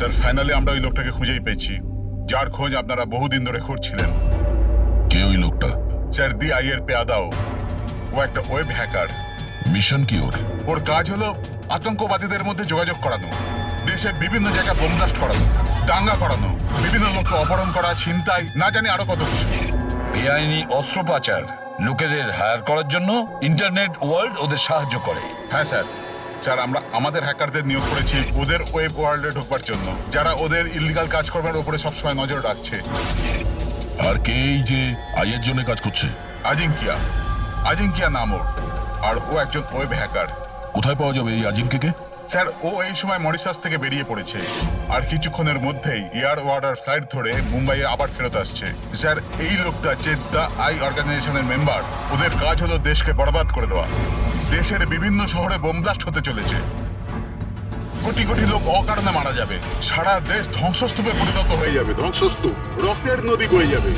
Sir finally আমরা ওই লোকটাকে খুঁজেই পেয়েছি, যার খোঁজ আপনারা বহুদিন ধরে খুঁজছিলেন। কে ওই লোকটা? স্যার DI এর পেয়াদাও। ও একটা ওয়েব হ্যাকার। মিশন কি ওর? ওর কাজ হলো আতঙ্কবাদীদের মধ্যে যোগাযোগ করানো, দেশের বিভিন্ন জায়গায় বোম ব্লাস্ট করানো, দাঙ্গা করানো, বিভিন্ন লোককে অপহরণ করা, ছিনতাই, না জানি আরো কত কিছু। বেআইনি অস্ত্র পাচার, লোকেদের হায়ার করার জন্য ইন্টারনেট ওয়ার্ল্ড ওদের সাহায্য করে। হ্যাঁ স্যার। স্যার আমরা আমাদের হ্যাকারদের নিয়োগ করেছি ওদের ওয়েব ওয়ার্ল্ডে ঢোকবার জন্য, যারা ওদের ইলিগাল কাজকর্মের উপরে সবসময় নজর রাখছে। আর কে এই যে আইয়ের জন্য কাজ করছে? আজিঙ্কিয়া। আজিঙ্কিয়া নাম ওর। আর ও একজন ওয়েব হ্যাকার। কোথায় পাওয়া যাবে এই আজিমকে? স্যার ও এই সময় মরিশাস থেকে বেরিয়ে পড়েছে, আর কিছুক্ষণের মধ্যেই এয়ার ওয়ার্ডার ফ্লাইট ধরে মুম্বাইয়ে আবার ফেরত আসছে। স্যার এই লোকটা যে দ্য আই অর্গানাইজেশনের মেম্বার, ওদের কাজ হলো দেশকে বরবাদ করে দেওয়া। দেশের বিভিন্ন শহরে বোম ব্লাস্ট হতে চলেছে, কোটি কোটি লোক অকারণে মারা যাবে, সারা দেশ ধ্বংসস্তূপে পরিণত হয়ে যাবে, ধ্বংসস্তূপ, রক্তের নদী বয়ে যাবে।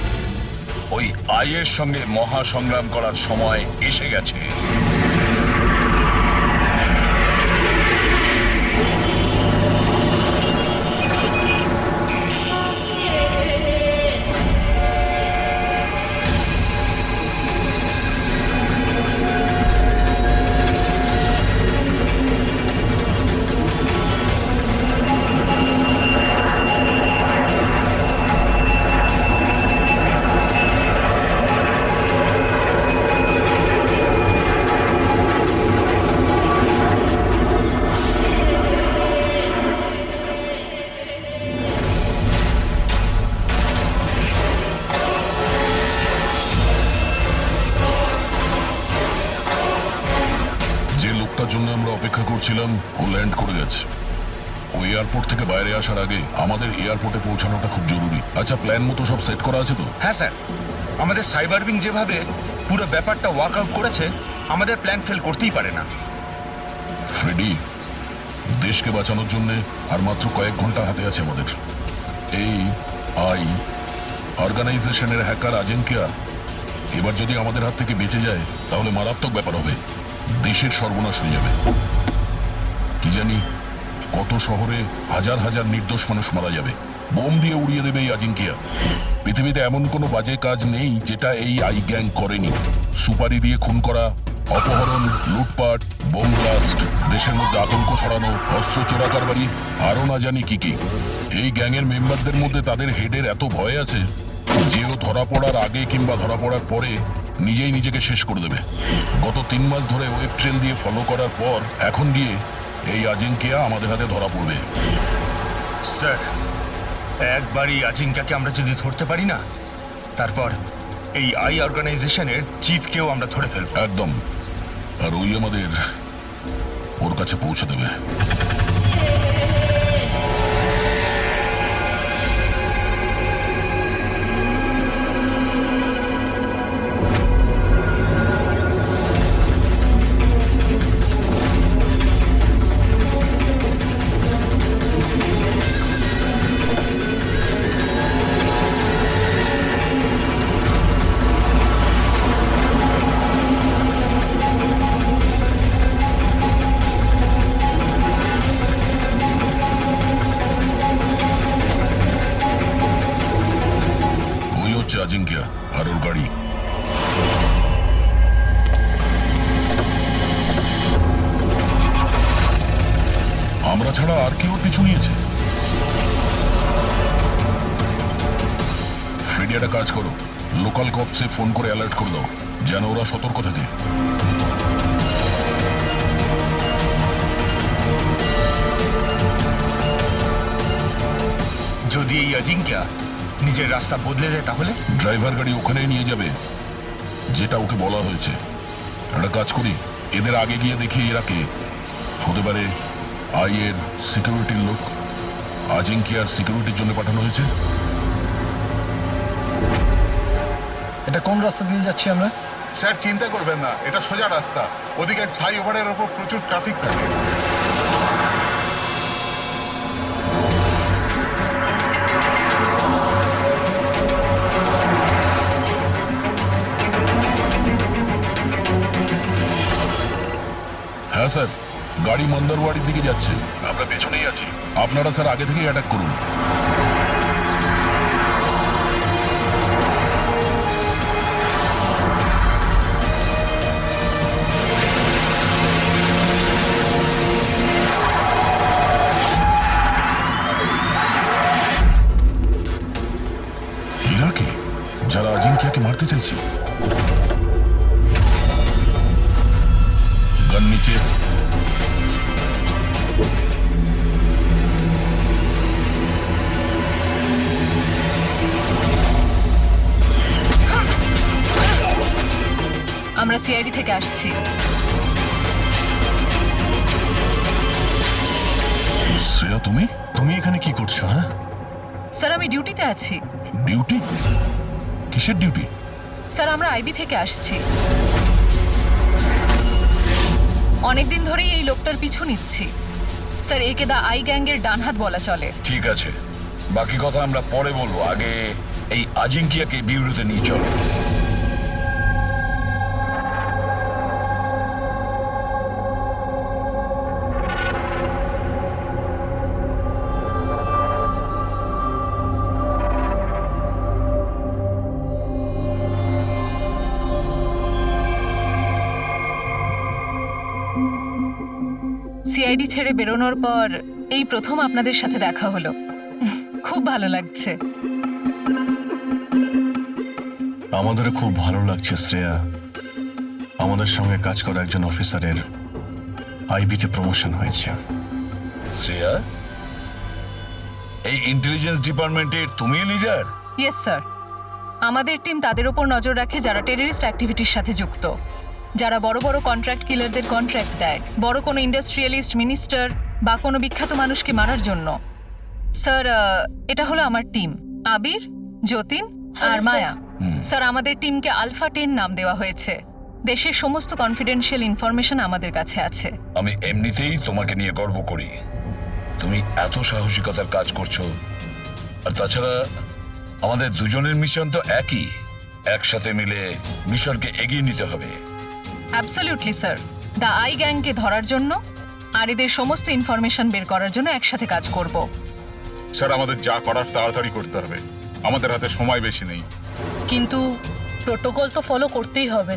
ওই আইয়ের সঙ্গে মহা সংগ্রাম করার সময় এসে গেছে। যে লোকটার জন্য আমরা অপেক্ষা করছিলাম ও ল্যান্ড করে গেছে। ও এয়ারপোর্ট থেকে বাইরে আসার আগে আমাদের এয়ারপোর্টে পৌঁছানোটা খুব জরুরি। আচ্ছা, প্ল্যান মতো সব সেট করা আছে তো? হ্যাঁ স্যার, আমাদের সাইবার উইং যেভাবে পুরো ব্যাপারটা ওয়ার্কআউট করেছে, আমাদের প্ল্যান ফেল করতেই পারে না। ফ্রেডি, দেশকে বাঁচানোর জন্য আর মাত্র কয়েক ঘন্টা হাতে আছে আমাদের। এই আই অর্গানাইজেশনের হ্যাকার আজিঙ্কিয়া এবার যদি আমাদের হাত থেকে বেঁচে যায় তাহলে মারাত্মক ব্যাপার হবে, দেশের সর্বনাশ হয়ে যাবে। কি জানি কত শহরে হাজার হাজার নির্দোষ মানুষ মারা যাবে, বোম দিয়ে উড়িয়ে দেবে এই আজিঙ্কিয়া। পৃথিবীতে এমন কোনো বাজে কাজ নেই যেটা এই আই গ্যাং করেনি। সুপারি দিয়ে খুন করা, অপহরণ, লুটপাট, বোম ব্লাস্ট, দেশের মধ্যে আতঙ্ক ছড়ানো, অস্ত্র চোরা কারবারি, আরো না জানি কি কি। এই গ্যাংয়ের মেম্বারদের মধ্যে তাদের হেডের এত ভয় আছে যে ও ধরা পড়ার আগে কিংবা ধরা পড়ার পরে নিজেই নিজেকে শেষ করে দেবে। গত 3 মাস ধরে ওয়েব ট্রেন দিয়ে ফলো করার পর এখন গিয়ে এই আজিঙ্কিয়া আমাদের হাতে ধরা পড়বে। স্যার, একবারই আজিঙ্কাকে আমরা যদি ধরতে পারি না, তারপর এই আই অর্গানাইজেশনের চিফকেও আমরা ধরে ফেলব। একদম। আর ওই আমাদের ওর কাছে পৌঁছে দেবে। ওই হচ্ছে আজিঙ্কিয়া আর ওর গাড়ি। আমরা ছাড়া আর কি ওর পিছু নিয়েছে? ফ্রেডি, একটা কাজ করো, লোকাল কপসে ফোন করে অ্যালার্ট করে দাও যেন ওরা সতর্ক থাকে। যদি এই আজিঙ্কা নিজের রাস্তা বদলে যায় তাহলে? ড্রাইভার গাড়ি ওখানেই নিয়ে যাবে যেটা ওকে বলা হয়েছে। একটা কাজ করি, এদের আগে গিয়ে দেখি এরা কে হতে পারে। আইয়ের সিকিউরিটির লোক, আজিঙ্কিয়ার সিকিউরিটির জন্য পাঠানো হয়েছে। এটা কোন রাস্তা দিয়ে যাচ্ছি আমরা? স্যার চিন্তা করবেন না, এটা সোজা রাস্তা। ওদিকে ফ্লাইওভারের ওপর প্রচুর ট্রাফিক থাকে। হ্যাঁ স্যার, গাড়ি মন্দরওয়াড়ির দিকে যাচ্ছে, আমরা পেছনেই আছি। আপনারা স্যার আগে থেকেই অ্যাটাক করুন। এরা কে? যারা আজিঙ্কিয়াকে মারতে চাইছে? গান নিচে। আমরা সিআইডি থেকে আসছি। শ্রেয়া, তুমি তুমি এখানে কি করছো? হ্যাঁ, স্যার আমি ডিউটিতে আছি। ডিউটি? কিসের ডিউটি? স্যার আমরা আইবি থেকে আসছি। অনেকদিন ধরেই এই লোকটার পিছু নিচ্ছি। স্যার একে দা আই গ্যাংয়ের ডান হাত বলা চলে। ঠিক আছে, বাকি কথা আমরা পরে বলবো। আগে এই আজিঙ্কিয়াকে বিউরোতে নিয়ে চলো। সিআইডি ছেড়ে বেরোনোর পর এই প্রথম আপনাদের সাথে দেখা হলো। খুব ভালো লাগছে। আমাদেরও খুব ভালো লাগছে শ্রেয়া। আমাদের সঙ্গে কাজ করা একজন অফিসারের আইবিতে প্রমোশন হয়েছে। শ্রেয়া, এই ইন্টেলিজেন্স ডিপার্টমেন্টের তুমি লিডার? Yes sir. আমাদের টিম তাদের ওপর নজর রাখে যারা টেররিস্ট অ্যাক্টিভিটির সাথে যুক্ত, যারা বড় বড় কন্ট্রাক্ট কিলারদের কন্ট্রাক্ট দেয়, বড় কোনো ইন্ডাস্ট্রিয়ালিস্ট, মিনিস্টার বা কোনো বিখ্যাত মানুষকে মারার জন্য। স্যার এটা হলো আমার টিম, আবির, যতীন আর মায়া। স্যার আমাদের টিমকে আলফা 10 নাম দেওয়া হয়েছে। দেশের সমস্ত কনফিডেন্সিয়াল ইনফরমেশন আমাদের কাছে আছে। আমি এমনিতেই তোমাকে নিয়ে গর্ব করি। তুমি এত সাহসিকতার কাজ করছো। আর তাছাড়া আমাদের দুজনের মিশন তো একই, একসাথে মিলে মিশনকে এগিয়ে নিতে হবে। Absolutely sir. দ্য আই গ্যাংকে ধরার জন্য আর এদের সমস্ত ইনফরমেশন বের করার জন্য একসাথে কাজ করব। স্যার আমাদের যা করার তাড়াতাড়ি করতে হবে, আমাদের হাতে সময় বেশি নেই। কিন্তু প্রোটোকল তো ফলো করতেই হবে।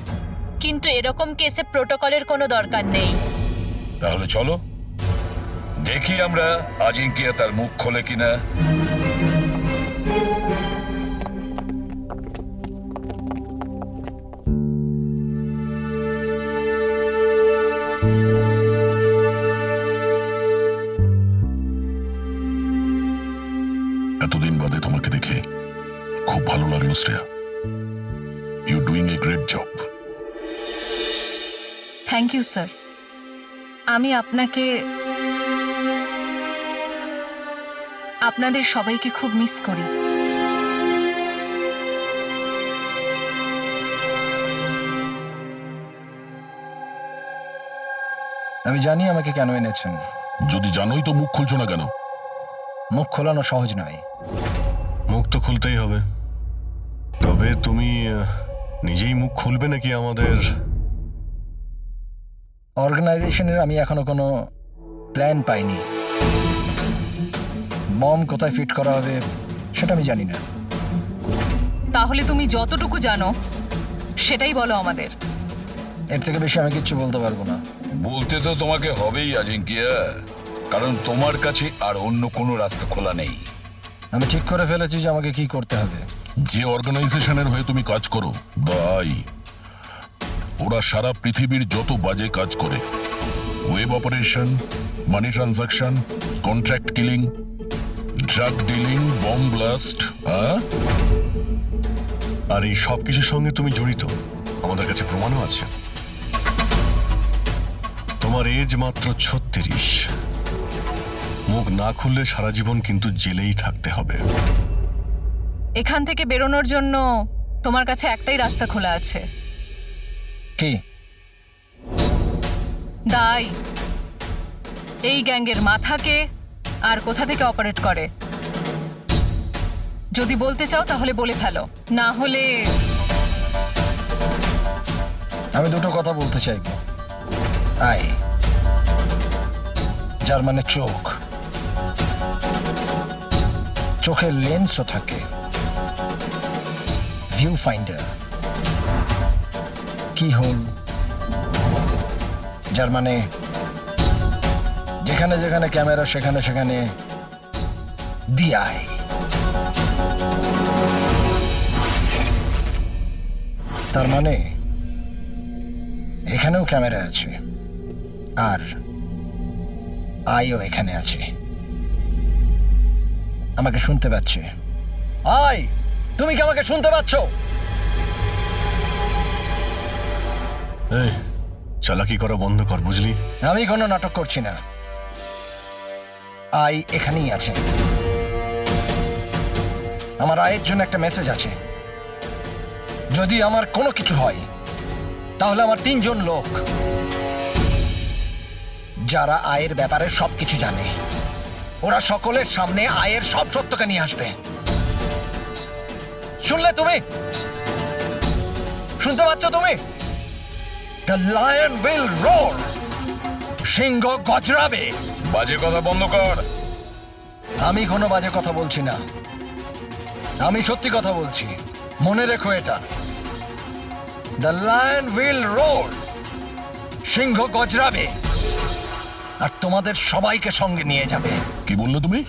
কিন্তু এরকম কেসে প্রোটোকলের কোনো দরকার নেই। তাহলে চলো দেখি আমরা আজিঙ্কিয়া তার মুখ খোলে কিনা। এতদিন বাদে তোমাকে দেখে খুব ভালো লাগলো Shreya. You doing a great job. Thank you sir. আমি আপনাদের সবাইকে খুব মিস করি। আমি জানি আমাকে কেন এনেছেন। যদি জানোই তো মুখ খুলছো না কেন? মুখ খোলানো সহজ নয়। মুখ তো খুলতেই হবে, তবে তুমি নিজেই মুখ খুলবে নাকি আমাদের? অর্গানাইজেশনের আমি এখনো কোনো প্ল্যান পাইনি। বম কোথায় ফিট করা হবে সেটা আমি জানি না। তাহলে তুমি যতটুকু জানো সেটাই বলো আমাদের। এর থেকে বেশি আমি কিচ্ছু বলতে পারবো না। বলতে তো তোমাকে হবেই আজিঙ্কিয়া, কারণ তোমার কাছে আর অন্য কোনো রাস্তা খোলা নেই। আমি ঠিক করে ফেলেছি যে আমাকে কি করতে হবে। যে অর্গানাইজেশনের হয়ে তুমি কাজ করো, দ্য আই, ওরা সারা পৃথিবীর যত বাজে কাজ করে, web operation, money transaction, contract killing, drug dealing, bomb blast, আর এই সব কিছুর সঙ্গে তুমি জড়িত, আমাদের কাছে প্রমাণও আছে। তোমার এজ মাত্র 36। মুখ না খুললে সারা জীবন কিন্তু জেলেই থাকতে হবে। এখান থেকে বেরোনোর জন্য তোমার কাছে একটাই রাস্তা খোলা আছে। কি? দাই এই গ্যাংয়ের মাথাকে আর কোথা থেকে অপারেট করে যদি বলতে চাও তাহলে বলে ফেলো, না হলে আমি দুটো কথা বলতে চাইবো। আই, যার মানে চোখ, চোখের লেন্সও থাকে, ভিউ ফাইন্ডার, কি হোল, যার মানে যেখানে যেখানে ক্যামেরা সেখানে সেখানে দিয়ায়। তার মানে এখানেও ক্যামেরা আছে, আর আইও এখানে আছে। আমাকে শুনতে পাচ্ছে? আই, তুমি কি আমাকে শুনতে পাচ্ছ? এই চালাকি করা বন্ধ কর, বুঝলি? আমি কোনো নাটক করছি না। আই এখানেই আছে। আমার আয়ের জন্য একটা মেসেজ আছে। যদি আমার কোনো কিছু হয় তাহলে আমার 3 জন লোক, যারা আয়ের ব্যাপারে সবকিছু জানে, ওরা সকলের সামনে আয়ের সব সত্যকে নিয়ে আসবে। শুনলে তুমি? শুনতে পাচ্ছ তুমি? The lion will roar. সিংহ গজরাবে। বাজে কথা বন্ধ কর। আমি কোনো বাজে কথা বলছি না, আমি সত্যি কথা বলছি। মনে রেখো এটা। The lion will roar. সিংহ গজরাবে আর তোমাদের সবাইকে সঙ্গে নিয়ে যাবে। কি বললে তুমি?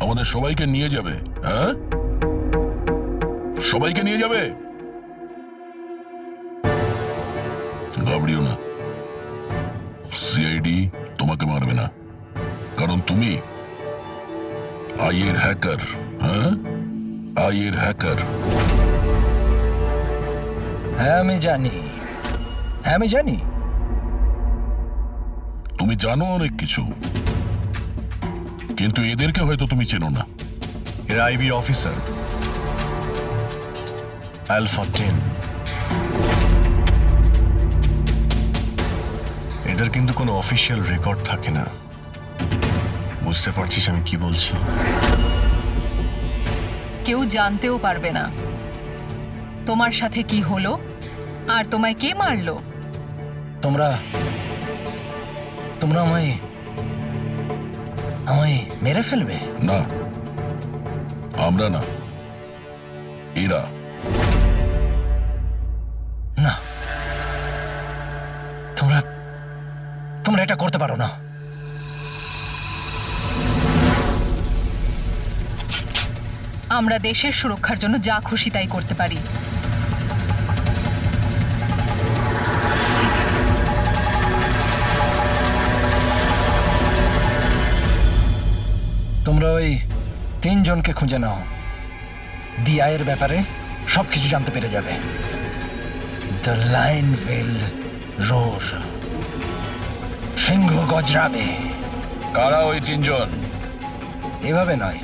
আমাদের সবাইকে নিয়ে যাবে? হ্যাঁ, সবাইকে নিয়ে যাবে? ঘাবড়িও না, সিআইডি তোমাকে মারবে না, কারণ তুমি আইয়ের হ্যাকার। হ্যাঁ, আইয়ের হ্যাকার। হ্যাঁ আমি জানি, হ্যাঁ আমি জানি। তুমি জানো অনেক কিছু, কিন্তু এদেরকে হয়তো তুমি চেনো না। এরা আইবি অফিসার, আলফা 10। এদের কিন্তু কোনো অফিসিয়াল রেকর্ড থাকে না। বুঝতে পারছিস আমি কি বলছি? কেউ জানতেও পারবে না তোমার সাথে কি হলো আর তোমায় কে মারলো। তোমরা তোমরা আমায় আমায় মেরে ফেলবে? না, আমরা না, এরা। না, তোমরা তোমরা এটা করতে পারো না। আমরা দেশের সুরক্ষার জন্য যা খুশি তাই করতে পারি। তোমরা ওই 3 জনকে খুঁজে নাও, দিয়ায়ের ব্যাপারে সবকিছু জানতে পেরে যাবে। The lion will roar. সিংহ গজরাবে। কারা ওই 3 জন? এভাবে নয়,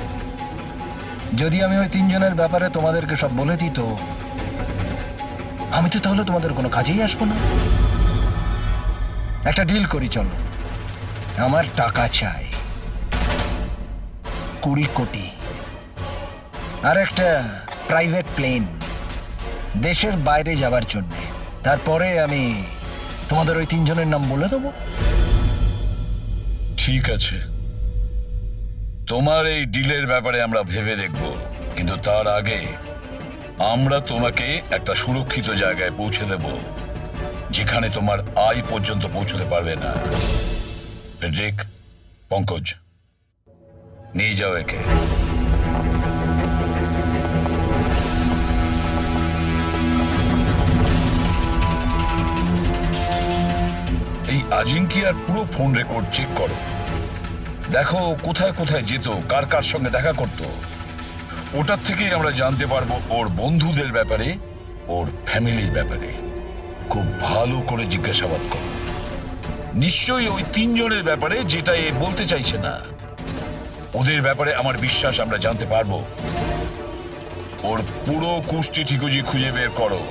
যদি আমি ওই 3 জনের ব্যাপারে তোমাদেরকে সব বলে দিই তো আমি তো তাহলে তোমাদের কোনো কাজেই আসবো না। একটা ডিল করি, চলো। আমার টাকা চাই 20 কোটি, আর একটা প্রাইভেট প্লেন দেশের বাইরে যাবার জন্য। তারপরে আমি তোমাদের ওই 3 জনের নাম বলে দেবো। ঠিক আছে, তোমার এই ডিলের ব্যাপারে আমরা ভেবে দেখব, কিন্তু তার আগে আমরা তোমাকে একটা সুরক্ষিত জায়গায় পৌঁছে দেব, যেখানে তোমার আয় পর্যন্ত পৌঁছতে পারবে না। ফেডরিক, পঙ্কজ, নিয়ে যাও একে। এই আজিঙ্কিয়ার পুরো ফোন রেকর্ড চেক করো, দেখো কোথায় কোথায় যেত, কার কার সঙ্গে দেখা করত। ওটার থেকেই আমরা জানতে পারবো ওর বন্ধুদের ব্যাপারে, ওর ফ্যামিলির ব্যাপারে। খুব ভালো করে জিজ্ঞাসাবাদ করো। নিশ্চয়ই ওই 3 জনের ব্যাপারে, যেটা এ বলতে চাইছে না। ওদের ব্যাপারে আমার বিশ্বাস আমরা জানতে পারবো। ওর পুরো কুষ্টি ঠিকুজি খুঁজে বের করো।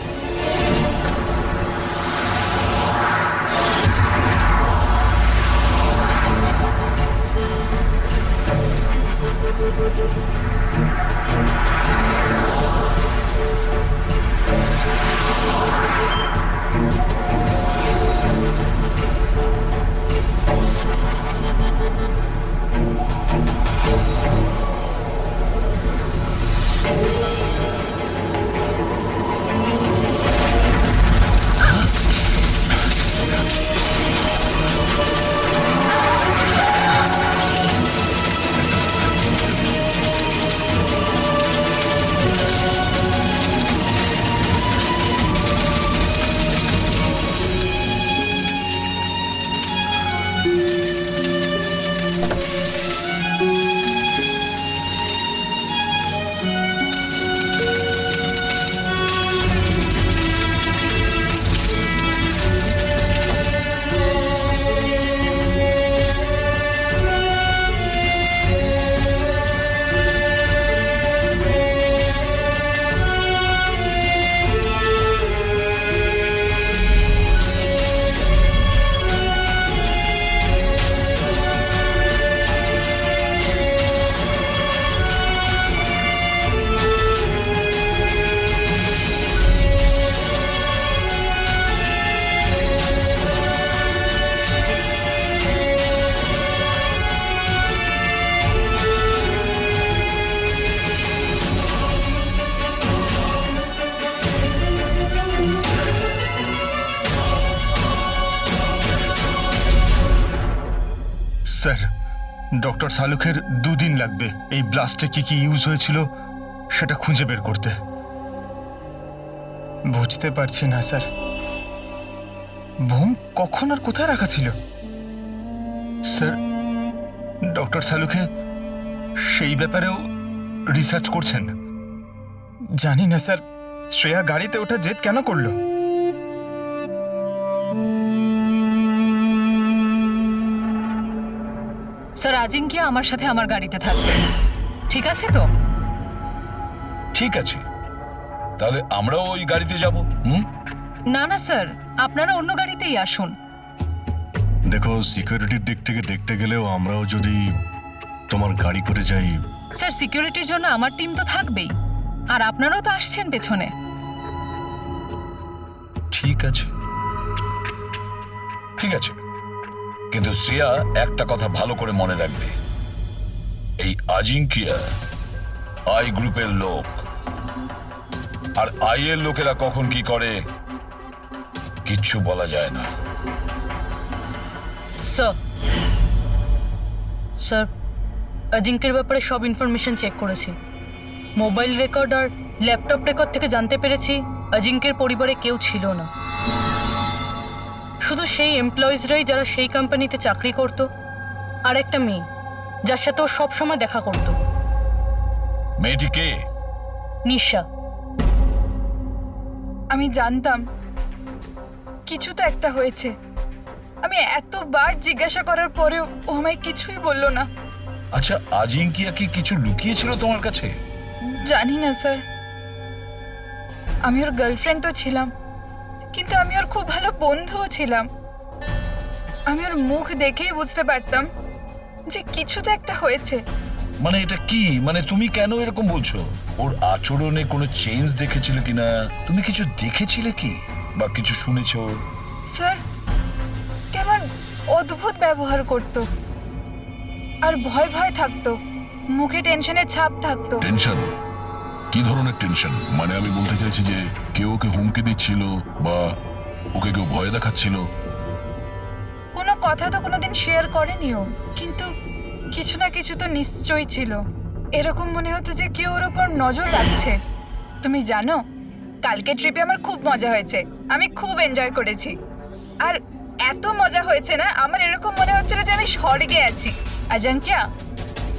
স্যার ডক্টর সালুখের 2 দিন লাগবে এই ব্লাস্টে কি কি ইউজ হয়েছিল সেটা খুঁজে বের করতে। বুঝতে পারছি না স্যার, বোম কখন আর কোথায় রাখা ছিল? স্যার ডক্টর সালুখে সেই ব্যাপারেও রিসার্চ করছেন। জানি না স্যার, শ্রেয়া গাড়িতে ওঠা জেদ কেন করলো? স্যার আজিঙ্কিয়া আমার সাথে আমার গাড়িতে থাকবে, ঠিক আছে তো? ঠিক আছে, তাহলে আমরাও ওই গাড়িতে যাব। না না স্যার, আপনারা অন্য গাড়িতেই আসুন। দেখো, সিকিউরিটির দিক থেকে দেখতে গেলেও আমরাও যদি তোমার গাড়ি করে যাই। স্যার সিকিউরিটির জন্য আমার টিম তো থাকবেই, আর আপনারাও তো আসছেন পেছনে। ঠিক আছে, ঠিক আছে, কিন্তু শ্রেয়া একটা কথা ভালো করে মনে রাখবে, এই আজিঙ্কিয়া আই গ্রুপের লোক, আর আই এর লোকেরা কখন কি করে কিচ্ছু বলা যায় না। স্যার অজিঙ্কের ব্যাপারে সব ইনফরমেশন চেক করেছি। মোবাইল রেকর্ড আর ল্যাপটপ রেকর্ড থেকে জানতে পেরেছি অজিঙ্কের পরিবারে কেউ ছিল না, শুধু সেই এমপ্লয়িজরাই যারা সেই কোম্পানিতে চাকরি করত, আর একটা মেয়ে যার সাথে ও সবসময় দেখা করত। মেয়েটি কে? নিশা। আমি জানতাম কিছু তো একটা হয়েছে। আমি এতবার জিজ্ঞাসা করার পরেও ও আমায় কিছুই বলল না। আচ্ছা, আজিঙ্কিয়া কি কিছু লুকিয়েছিল তোমার কাছে? জানি না স্যার, আমি ওর গার্লফ্রেন্ড তো ছিলাম, কিন্তু আমি ওর খুব ভালো বন্ধুও ছিলাম। আমি ওর মুখ দেখেই বুঝতে পারতাম যে কিছু তো একটা হয়েছে। মানে এটা কি, মানে তুমি কেন এরকম বলছো? ওর আচরণে কোনো চেঞ্জ দেখেছিলে কিনা? তুমি কিছু দেখেছিলে কি বা কিছু শুনেছো? স্যার কেমন অদ্ভুত ব্যবহার করত, আর ভয় ভয় থাকতো, মুখে টেনশনের ছাপ থাকতো। টেনশন? কি ধরনের টেনশন? মানে আমি বলতে চাইছি যে কেউ ওকে হুমকি দিচ্ছিল বা ওকে কেউ ভয় দেখাচ্ছিল? কোনো কথা তো কোনোদিন শেয়ার করেনি ও, কিন্তু কিছু না কিছু তো নিশ্চয়ই ছিল। এরকম মনে হতো যে কেউ ওর ওপর নজর রাখছে। তুমি জানো, কালকে ট্রিপে আমার খুব মজা হয়েছে, আমি খুব এনজয় করেছি। আর এত মজা হয়েছে না, আমার এরকম মনে হচ্ছিল যে আমি স্বর্গে আছি। আজাঙ্কিয়া,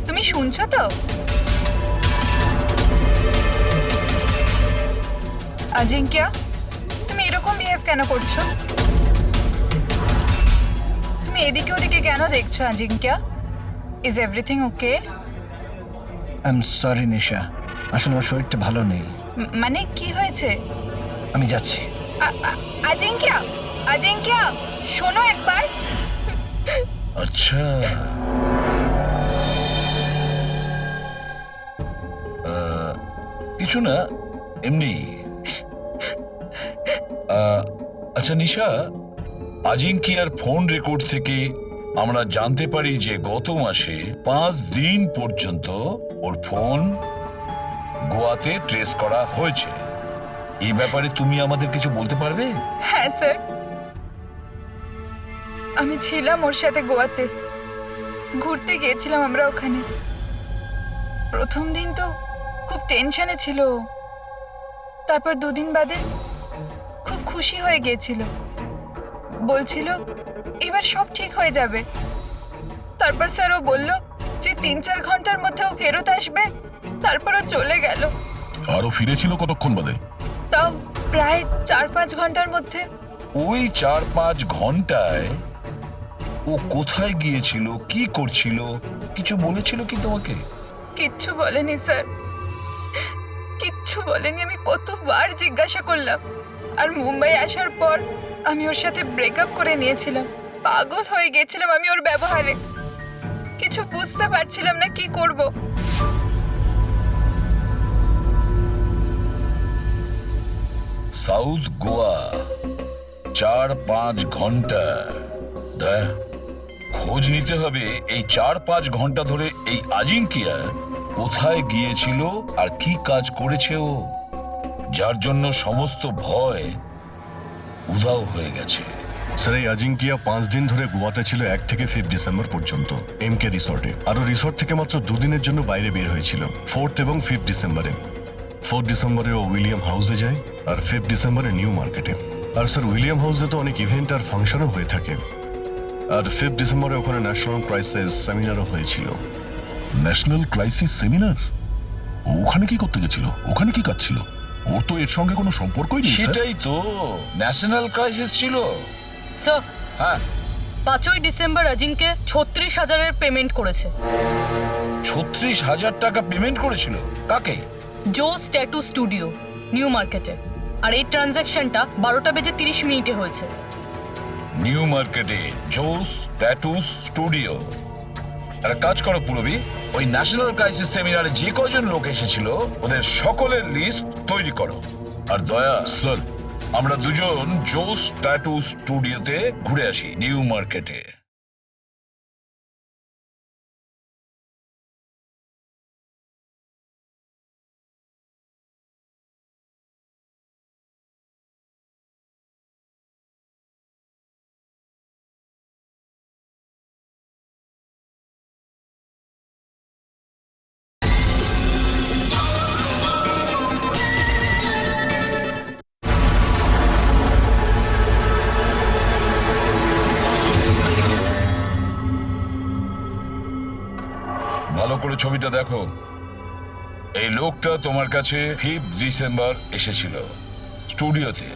তুমি শুনছো তো? আজিঙ্কিয়া, তুমি এরকম বিহেভ কেন করছো? তুমি এদিকে ওদিকে কেন দেখছো Ajinkya? Is everything okay? I am sorry Nisha, আসলে আমার শরীরটা ভালো নেই। মানে কি হয়েছে? আমি যাচ্ছি। আজিঙ্কিয়া, আজিঙ্কিয়া শোনো একবার। আচ্ছা, কিছু না, এমনি। আচ্ছা নিশা, আজিঙ্কিয়ার ফোন রেকর্ড থেকে আমরা জানতে পারি যে গত মাসে 5 দিন পর্যন্ত ওর ফোন গোয়াতে ট্রেস করা হয়েছে। এই ব্যাপারে তুমি আমাদের কিছু বলতে পারবে? হ্যাঁ স্যার, আমি ছিলাম ওর সাথে গোয়াতে, ঘুরতে গিয়েছিলাম আমরা ওখানে। প্রথম দিন তো খুব টেনশনে ছিল, তারপর 2 দিন বাদে খুব খুশি হয়ে গিয়েছিল, বলছিল এবার সব ঠিক হয়ে যাবে। তারপর স্যার ও বলল যে 3-4 ঘন্টার মধ্যে ও ফেরত আসবে, তারপর ও চলে গেল। আরো ফিরেছিল কতক্ষণ বাদে? তাও প্রায় 4-5 ঘন্টার মধ্যে। ওই 4-5 ঘন্টায় ও কোথায় গিয়েছিল, কি করছিল, কিছু বলেছিল কি তোমাকে? কিচ্ছু বলেনি স্যার, কিচ্ছু বলেনি। আমি কতবার জিজ্ঞাসা করলাম, আর মুম্বাই আসার পর আমি ওর সাথে ব্রেকআপ করে নিয়েছিলাম। পাগল হয়ে গেছিলাম আমি ওর ব্যবহারে, কিছু বুঝতে পারছিলাম না কি করব। সাউথ গোয়া 4-5 ঘন্টা, খোঁজ নিতে হবে এই 4-5 ঘন্টা ধরে এই আজিঙ্কিয়া কোথায় গিয়েছিল আর কি কাজ করেছে ও, যার জন্য সমস্ত ভয় উধাও হয়ে গেছে। স্যার এই আজিঙ্কিয়া 5 দিন ধরে গোয়াতে ছিল 1 থেকে 5 ডিসেম্বর পর্যন্ত এমকে রিসর্টে। আরও রিসর্ট থেকে মাত্র 2 দিনের জন্য বাইরে বের হয়েছিল 4th এবং 5th ডিসেম্বরে। 4th ডিসেম্বরে ও উইলিয়াম হাউসে যায় আর 5th ডিসেম্বরে নিউ মার্কেটে। আর স্যার উইলিয়াম হাউসে তো অনেক ইভেন্ট আর ফাংশনও হয়ে থাকে। আর 5th ডিসেম্বরে ওখানে ন্যাশনাল ক্রাইসিস সেমিনারও হয়েছিল। National crisis seminar? ওখানে কি করতে গেছিল? ওখানে কি কাজ ছিল? ওর তো এর সঙ্গে কোনো সম্পর্কই নেই স্যার। সেটাই তো, ন্যাশনাল ক্রাইসিস ছিল। স্যার হ্যাঁ, 5ই ডিসেম্বর অজিঙ্কে 36,000-এর পেমেন্ট করেছে। 36,000 টাকা পেমেন্ট করেছিল? কাকে? জোস ট্যাটু স্টুডিও, নিউ মার্কেটে। আর এই ট্রানজ্যাকশনটা 12:30 হয়েছে। নিউ মার্কেটে জোস ট্যাটু স্টুডিও। একটা কাজ করো পুরবি, ওই ন্যাশনাল ক্রাইসিস সেমিনারে যে কজন লোক এসেছিল ওদের সকলের লিস্ট তৈরি করো। আর দয়া, স্যার, আমরা দুজন জোস ট্যাটু স্টুডিওতে ঘুরে আসি নিউ মার্কেটে। ভালো করে ছবিটা দেখো। এই লোকটা তোমার কাছে 5th ডিসেম্বর এসেছিল স্টুডিওতে,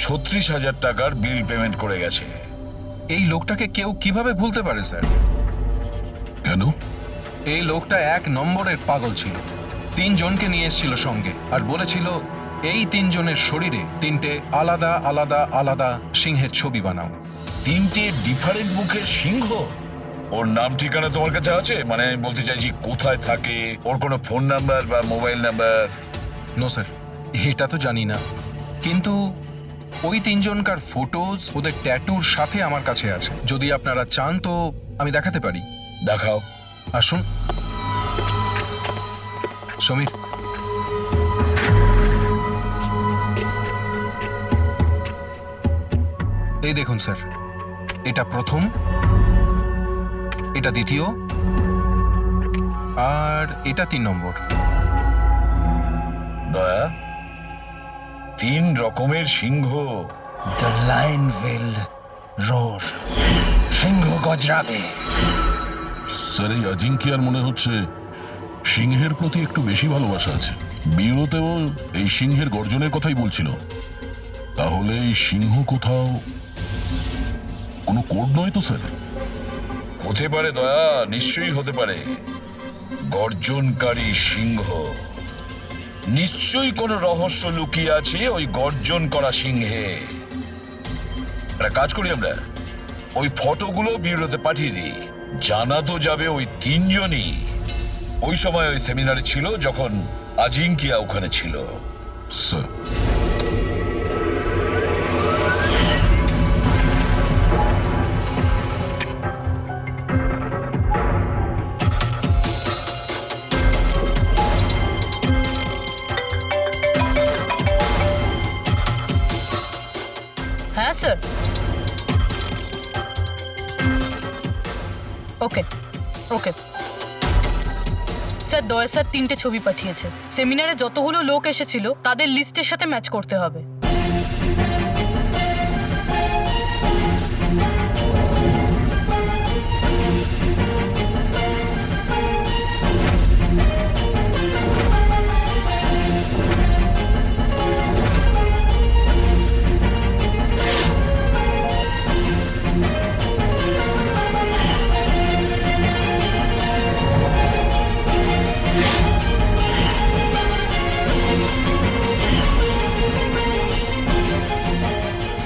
36,000 টাকার বিল পেমেন্ট করে গেছে। এই লোকটাকে কেউ কিভাবে ভুলতে পারে স্যার? কেন? এই লোকটা 1 নম্বরের পাগল ছিল। 3 জনকে নিয়ে এসেছিল সঙ্গে আর বলেছিল এই 3 জনের শরীরে 3টে আলাদা আলাদা আলাদা সিংহের ছবি বানাও। 3টে ডিফারেন্ট মুখের সিংহ? ওর নাম ঠিকানা তোমার কাছে আছে? মানে আমি বলতে চাইছি কোথায় থাকে, ওর কোনো ফোন নাম্বার বা মোবাইল নাম্বার? নো স্যার, এটা তো জানি না, কিন্তু ওই 3 জনকার ফটোজ ওদের ট্যাটুর সাথে আমার কাছে আছে। যদি আপনারা চান তো আমি দেখাতে পারি। দেখাও। আসুন সমীর। এই দেখুন স্যার, এটা প্রথম, এটা দ্বিতীয়, আর এটা 3 নম্বর। দয়া, 3 রকমের সিংহ। The lion will roar. সিংহ গজরাবে। স্যার এই আজিঙ্কিয়ার মনে হচ্ছে সিংহের প্রতি একটু বেশি ভালোবাসা আছে। বিরতেও এই সিংহের গর্জনের কথাই বলছিল। তাহলে এই সিংহ কোথাও কোনো কোড নয় তো স্যার? হতে পারে দয়া, নিশ্চয়ই হতে পারে। গর্জনকারী সিংহ, নিশ্চয়ই কোনো রহস্য লুকিয়ে আছে ওই গর্জন করা সিংহে। একটা কাজ করি, আমরা ওই ফটোগুলো বিউরোতে পাঠিয়ে দিই। জানা তো যাবে ওই 3 জনই ওই সময় ওই সেমিনারে ছিল যখন আজিঙ্কিয়া ওখানে ছিল। স্যার, হ্যাঁ স্যার। ওকে ওকে স্যার, দয়া স্যার 3টে ছবি পাঠিয়েছে। সেমিনারে যতগুলো লোক এসেছিল তাদের লিস্টের সাথে ম্যাচ করতে হবে।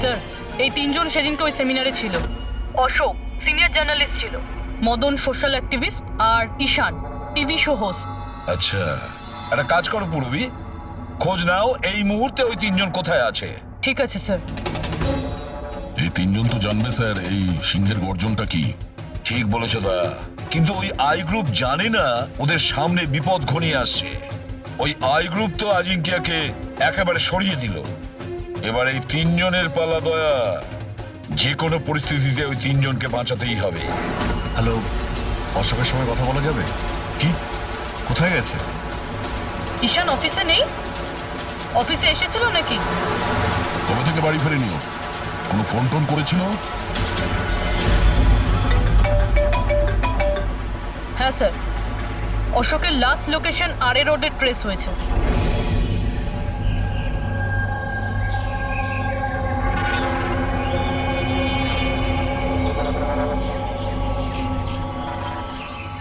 স্যার, এই 3 জন সেদিনকে ওই সেমিনারে ছিল। অশোক সিনিয়র জার্নালিস্ট ছিল, মদন সোশ্যাল অ্যাক্টিভিস্ট, আর ঈশান টিভি শো হোস্ট। আচ্ছা, একটা কাজ করো পুরবি, খোঁজ নাও এই মুহূর্তে ওই 3 জন কোথায় আছে। ঠিক আছে স্যার। এই 3 জন তো জানবে স্যার এই সিংহের গর্জনটা কি। ঠিক বলেছ দয়া, কিন্তু ওই আই গ্রুপ জানে না ওদের সামনে বিপদ ঘনিয়ে আসছে। ওই আই গ্রুপ তো আজিঙ্কিয়াকে একেবারে সরিয়ে দিল। এবার এই 3 জনের পালা দয়া। যে কোনো পরিস্থিতিতে ওই তিনজনকে বাঁচাতেই হবে। হ্যালো, অশোকের সঙ্গে কথা বলা যাবে? কি? কোথায় গেছে? ঈশান অফিসে নেই? অফিসে এসেছিল নাকি? তবে থেকে বাড়ি ফেরেনিও। কোনো ফোন টোন করেছিল? হ্যাঁ স্যার, অশোকের লাস্ট লোকেশন আরে রোডে ট্রেস হয়েছে।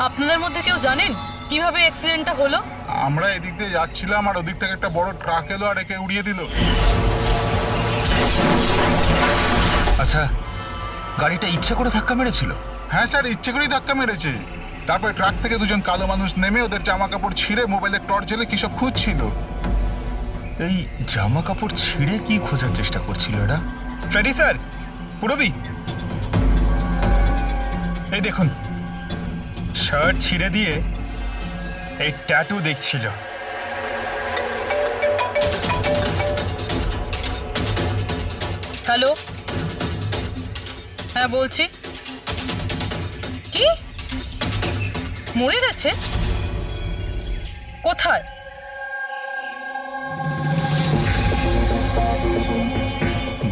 আপনাদের মধ্যে কেউ জানেন কিভাবে অ্যাক্সিডেন্টটা হলো? আমরা এদিক দিয়ে যাচ্ছিলাম আর ওদিক থেকে একটা বড় ট্রাক এলো আর একে উড়িয়ে দিল। আচ্ছা, গাড়িটা ইচ্ছে করে ধাক্কা মেরেছিল? হ্যাঁ স্যার, ইচ্ছে করেই ধাক্কা মেরেছে। তারপর ট্রাক থেকে দুজন কালো মানুষ নেমে ওদের জামা কাপড় ছিঁড়ে মোবাইলের টর্চ জ্বেলে কিসব খুঁজছিল। এই জামা কাপড় ছিঁড়ে কি খোঁজার চেষ্টা করছিল এরা? ফ্রেডি স্যার, পুরবি, এই দেখুন, শার্ট ছিঁড়ে দিয়ে এই ট্যাটু দেখছিল। হ্যালো, হ্যাঁ বলছি। কি মরে গেছে? কোথায়?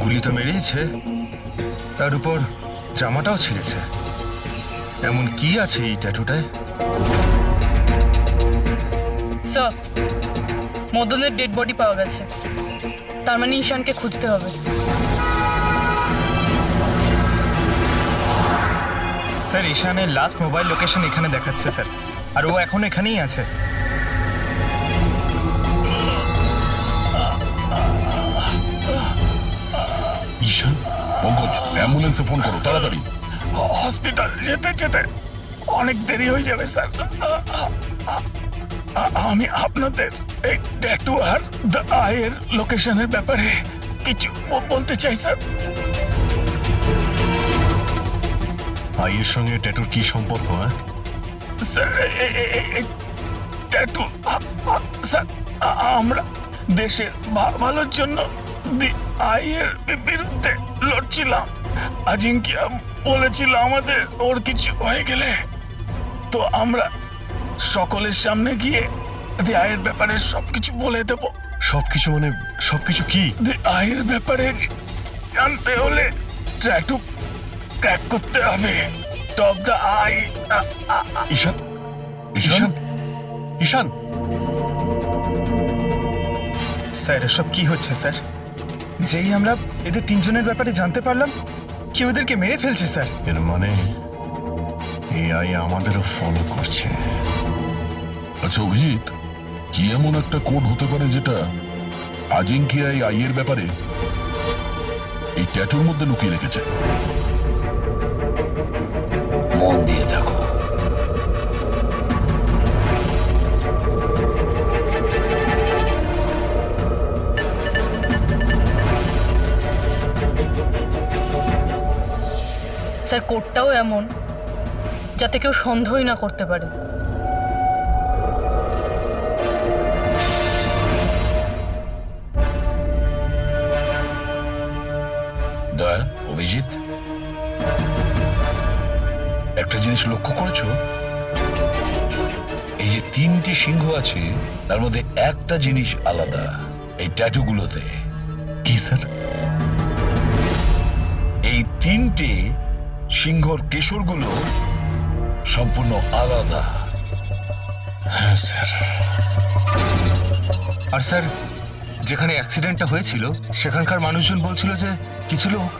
গুলি তো মেরেছে, তার উপর জামাটাও ছিঁড়েছে। এমন কি আছে এই ট্যাটুটায়? স্যার, মদনের ডেড বডি পাওয়া গেছে। তার মানে ঈশানকে খুঁজতে হবে। স্যার, ঈশানের লাস্ট মোবাইল লোকেশন এখানে দেখাচ্ছে স্যার, আর ও এখন এখানেই আছে। ঈশান, পঙ্কজ, অ্যাম্বুলেন্সে ফোন করো তাড়াতাড়ি। হসপিটাল যেতে যেতে অনেক দেরি হয়ে যাবে স্যার। আমি আপনাদের এই ট্যাটু আর দ্য আইয়ের লোকেশনের ব্যাপারে কিছু বলতে চাই স্যার। আইয়ের সঙ্গে ট্যাটুর কি সম্পর্ক? হ্যাঁ স্যার, এই ট্যাটু স্যার, আমরা দেশের ভালোর জন্য আইয়ের বিরুদ্ধে লড়ছিলাম। আজিঙ্কিয়া বলেছিল আমাদের ওর কিছু হয়ে গেলে তো আমরা সকলের সামনে গিয়ে আয়ের ব্যাপারে সবকিছু বলে দেব। সবকিছু মানে সবকিছু কি? আয়ের ব্যাপারে জানতে হলে ট্যাটু ক্র্যাক করতে হবে। Top the eye. Ishaan, Ishaan, Ishaan! Sir, এসব কি হচ্ছে স্যার? যেই আমরা এদের তিনজনের ব্যাপারে জানতে পারলাম, কেউ ওদেরকে মেরে ফেলছে স্যার। এর মানে এআই আমাদেরও ফলো করছে। আচ্ছা অভিজিৎ, কি এমন একটা কোড হতে পারে যেটা আজিঙ্কিয়া এই আইয়ের ব্যাপারে এই ট্যাটুর মধ্যে লুকিয়ে রেখেছে? মন দিয়ে দেখো। স্যার, কোডটাও এমন যাতে কেউ সন্দেহই না করতে পারে। দয়া, অভিজিৎ, একটা জিনিস লক্ষ্য করেছো? এই যে তিনটি সিংহ আছে তার মধ্যে একটা জিনিস আলাদা, এই ট্যাটুগুলোতে। কি স্যার? এই তিনটে সিংহর কেশরগুলো সম্পূর্ণ আলাদা। হ্যাঁ স্যার। আর স্যার, যেখানে অ্যাক্সিডেন্টটা হয়েছিল সেখানকার মানুষজন বলছিল যে কিছু লোক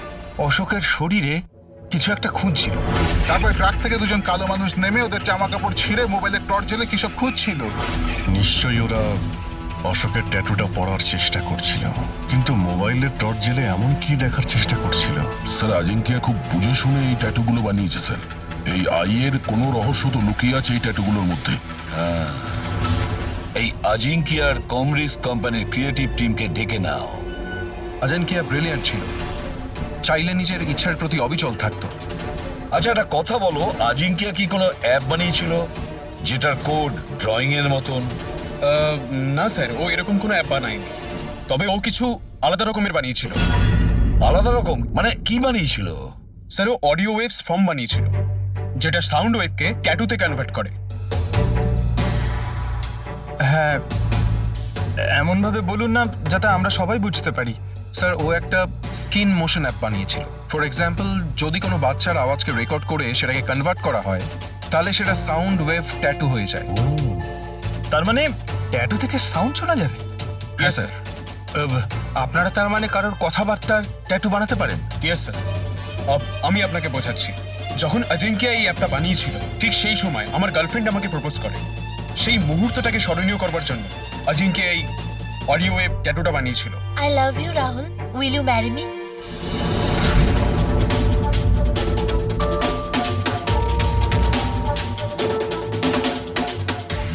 অশোকের শরীরে কিছু একটা খুঁজছিল। তারপর ট্রাক থেকে দুজন কালো মানুষ নেমে ওদের জামা কাপড় ছিঁড়ে মোবাইলের টর্চ জ্বেলে কিসব খুঁজছিল। নিশ্চয়ই ওরা অশোকের ট্যাটুটা পড়ার চেষ্টা করছিল, কিন্তু মোবাইলের টর্চ জেলে এমন কি দেখার চেষ্টা করছিল? স্যার, আজিঙ্কিয়া খুব বুঝে শুনে এই ট্যাটুগুলো বানিয়েছে স্যার। এই আইয়ের কোনো রহস্য তো লুকিয়ে আছে এই ট্যাটুগুলোর মধ্যে। এই আজিঙ্কিয়ার কমরিস কোম্পানির ক্রিয়েটিভ টিমকে ডেকে নাও। আজিঙ্কিয়া ব্রিলিয়ান্ট ছিল, চাইলে নিজের ইচ্ছার প্রতি অবিচল থাকতো। আচ্ছা, একটা কথা বলো, আজিঙ্কিয়া কি কোনো অ্যাপ বানিয়েছিল যেটার কোড ড্রয়িং এর মতন? না স্যার, ও এরকম কোনো অ্যাপ বানায়নি, তবে ও কিছু আলাদা রকমের বানিয়েছিল। আলাদা রকম মানে কি বানিয়েছিল? স্যার ও অডিও ওয়েভস ফর্ম বানিয়েছিল, যেটা সাউন্ড ওয়েভকে ট্যাটুতে কনভার্ট করে। হ্যাঁ, এমনভাবে বলুন না যাতে আমরা সবাই বুঝতে পারি। স্যার ও একটা স্কিন মোশন অ্যাপ বানিয়েছিল। ফর এক্সাম্পল, যদি কোনো বাচ্চার আওয়াজকে রেকর্ড করে সেটাকে কনভার্ট করা হয়, তাহলে সেটা সাউন্ড ওয়েভ ট্যাটু হয়ে যায়। তার মানে ট্যাটু থেকে সাউন্ড শোনা যাবে? হ্যাঁ স্যার। আপনারা তার মানে কারোর কথাবার্তার ট্যাটু বানাতে পারেন? Yes sir. আমি আপনাকে বোঝাচ্ছি। যখন অজিঙ্ক্য এই অ্যাপটা বানিয়েছিল, ঠিক সেই সময় আমার গার্লফ্রেন্ড আমাকে প্রপোজ করে। সেই মুহূর্তটাকে স্মরণীয় করবার জন্য অজিঙ্ক্য এই অডিও ওয়েভ ট্যাটুটা বানিয়েছিল। I love you, Rahul. Will you marry me?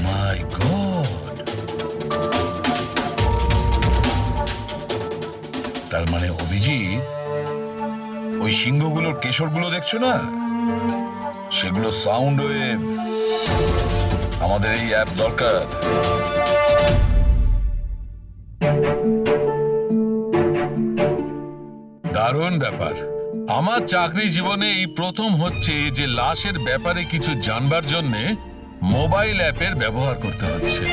My god! তার মানে অভিজিৎ, ওই সিংহগুলোর কেশরগুলো দেখছো না, সেগুলো সাউন্ড ওয়েভ। আমাদের এই অ্যাপ দরকার। দারুণ ব্যাপার। আমার চাকরি জীবনে এই প্রথম হচ্ছে যে লাশের ব্যাপারে কিছু জানবার জন্য মোবাইল অ্যাপের ব্যবহার করতে হচ্ছে।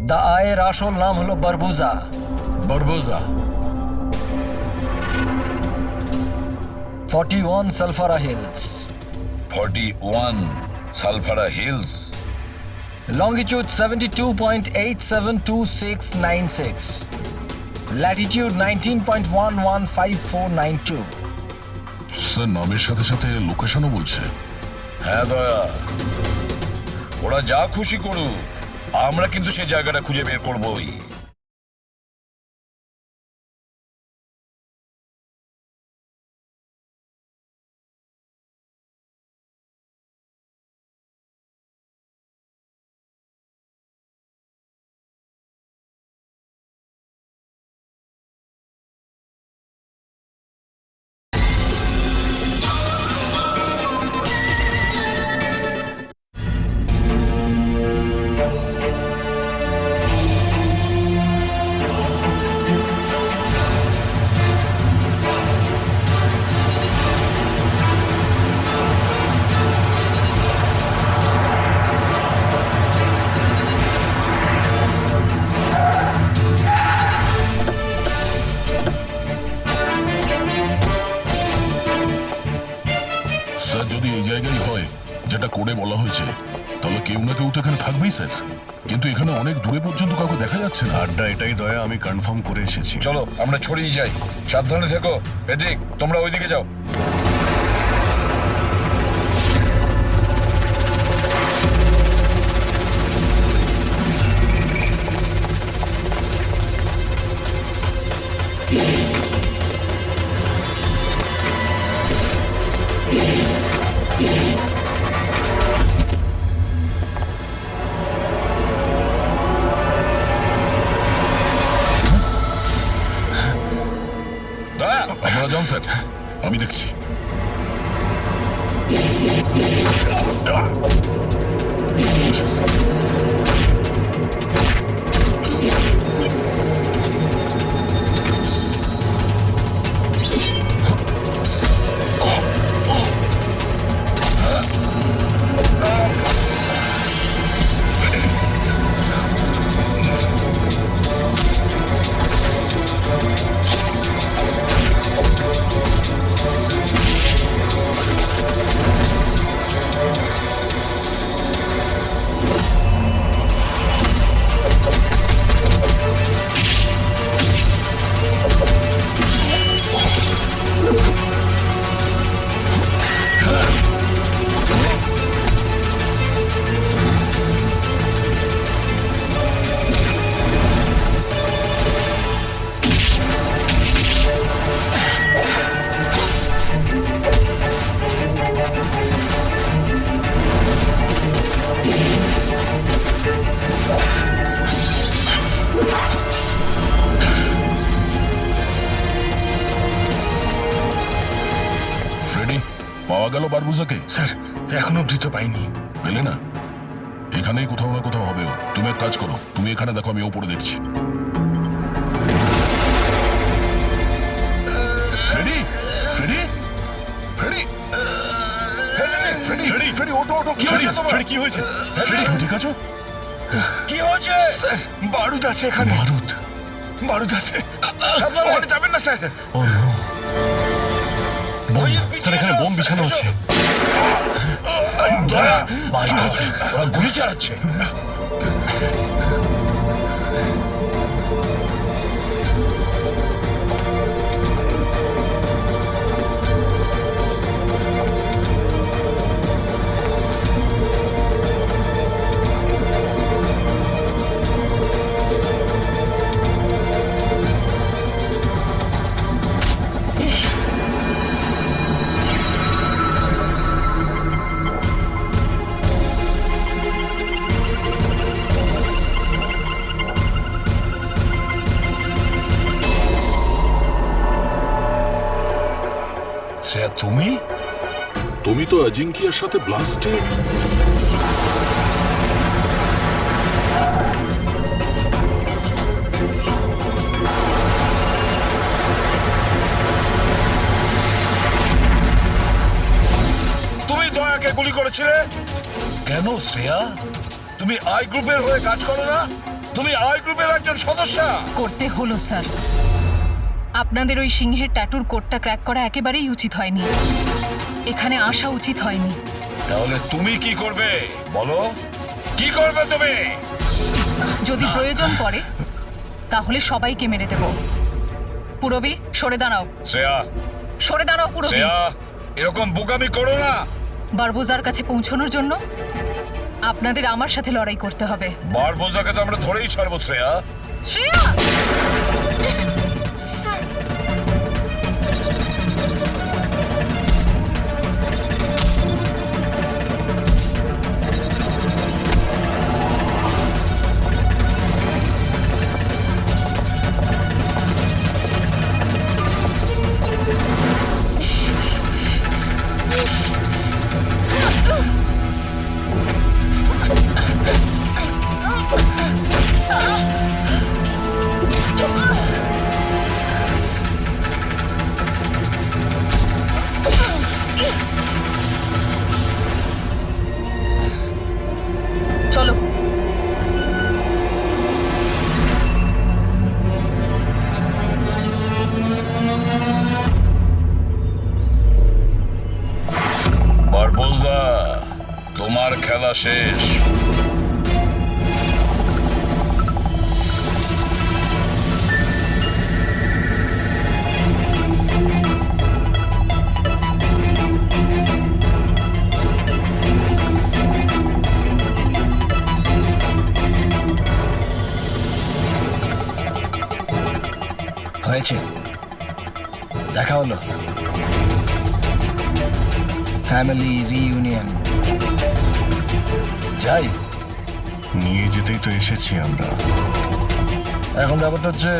দ্য আয়ের আসল নাম হলো বারবুজা। বরবোজা। 41 সালফারা হিলস, 41 সালফারা হিলস। longitude 72.872696, latitude 19.115492. স্যার নামের সাথে সাথে লোকেশনও বলছে। হ্যাঁ দয়া, ওরা যা খুশি করুক, আমরা কিন্তু সেই জায়গাটা খুঁজে বের করবই। স্যার যদি এই জায়গায় হয় যেটা কোডে বলা হয়েছে, তাহলে কেউ না কেউ তো এখানে থাকবেই স্যার। কিন্তু এখানে অনেক দূরে পর্যন্ত কাউকে দেখা যাচ্ছে না। আড্ডা এটাই দয়া, আমি কনফার্ম করে এসেছি। চলো আমরা ছড়িয়ে যাই। সাবধানে থেকো। পেট্রিক, তোমরা ওইদিকে যাও। দয়া, আপনারা যান স্যার, আমি দেখছি। পাওয়া গেল বারবুজাকে? স্যার এখনো অবধি তো পাইনি। পেলে না? এখানেই কোথাও না কোথাও হবে ও। তুমি এক কাজ করো, তুমি এখানে দেখো, আমি ওপরে দেখছি। Freddie, Freddie, Freddie, Freddie, Freddie, Freddie, ওঠো, ওঠো, কি হয়েছে তোমার? ফ্রেডি, কি হয়েছে? ফ্রেডি, তুমি ঠিক আছো? কি হয়েছে? স্যার, বারুদ আছে এখানে। বারুদ? বারুদ আছে। সাবধানে। ওখানে যাবেন না স্যার। ও নো, স্যার এখানে বোম বিছানো আছে। My God, ওরা গুলি চালাচ্ছে। শ্রেয়া, তুমি? তুমি তো অজিঙ্কিয়ার সাথে ব্লাস্টে। তুমি দয়াকে গুলি করেছিলে কেন শ্রেয়া? তুমি আই গ্রুপের হয়ে কাজ করো না? তুমি আই গ্রুপের একজন সদস্য। করতে হলো স্যার। আপনাদের ওই সিংহের ট্যাটুর কোডটা ক্র্যাক করা একেবারেই উচিত হয়নি। এখানে আসা উচিত হয়নি। তাহলে তুমি কি করবে বলো? কি করবে তুমি? যদি প্রয়োজন পড়ে তাহলে সবাইকে মেরে দেব। পুরবি, সরে দাঁড়াও। শ্রেয়া, সরে দাঁড়াও পুরবি। শ্রেয়া, এরকম বোকামি করো না। বারবোজার কাছে পৌঁছানোর জন্য আপনাদের আমার সাথে লড়াই করতে হবে। বারবোজাকে তো আমরা ধরেই ছাড়বো শ্রেয়া। শ্রেয়া! চলো। বারবোজা, তোমার খেলা শেষ। হয়েছে, দেখা হলো, ফ্যামিলি রিইউনিয়ন। যাই, নিয়ে যেতেই তো এসেছি আমরা। এখন ব্যাপারটা হচ্ছে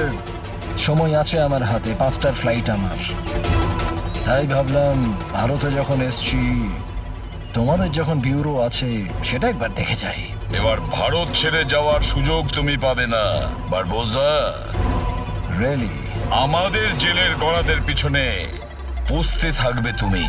সময় আছে আমার হাতে, 5টার ফ্লাইট আমার। তাই ভাবলাম ভারতে যখন এসছি, তোমাদের যখন ব্যুরো আছে সেটা একবার দেখে যাই। এবার ভারত ছেড়ে যাওয়ার সুযোগ তুমি পাবে না বারবোজা। রিয়েলি? আমাদের জেলের গড়াদের পিছনে পুষতে থাকবে তুমি।